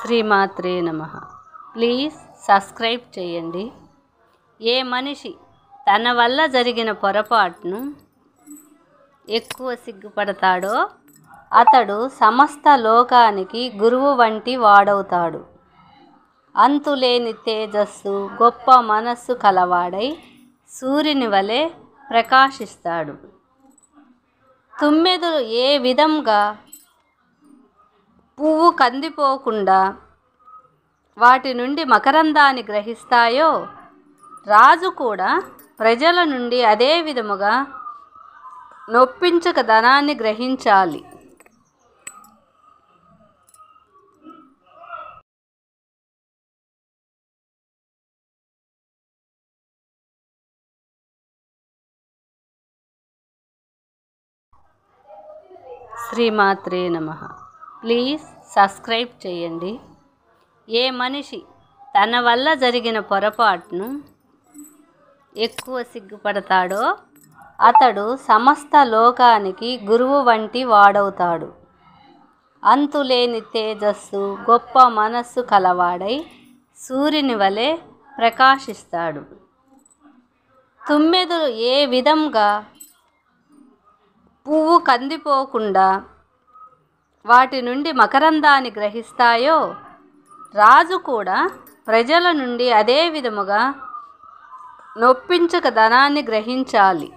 శ్రీమాత్రే నమః. Please subscribe చేయండి. ఏ మనిషి తన వల్ల జరిగిన పొరపాటును ఎక్కువ సిగ్గుపడతాడో అతడు సమస్త లోకానికి గురువు వంటి వాడవుతాడు. అంతులేని తేజస్సు, గొప్ప మనస్సు కలవాడై సూర్యుని వలె ప్రకాశిస్తాడు. తుమ్మెదలు ఏ విధంగా పువ్వు కందిపోకుండా వాటి నుండి మకరందాన్ని గ్రహిస్తాయో, రాజు కూడా ప్రజల నుండి అదే విధముగా నొప్పించక ధనాన్ని గ్రహించాలి. శ్రీమాత్రే నమః. ప్లీజ్ సబ్స్క్రైబ్ చేయండి. ఏ మనిషి తన వల్ల జరిగిన పొరపాటును ఎక్కువ సిగ్గుపడతాడో అతడు సమస్త లోకానికి గురువు వంటి వాడవుతాడు. అంతులేని తేజస్సు, గొప్ప మనస్సు కలవాడై సూర్యుని వలె ప్రకాశిస్తాడు. తుమ్మెదలు ఏ విధంగా పువ్వు కందిపోకుండా వాటి నుండి మకరందాన్ని గ్రహిస్తాయో, రాజు కూడా ప్రజల నుండి అదే విధముగా నొప్పించక ధనాన్ని గ్రహించాలి.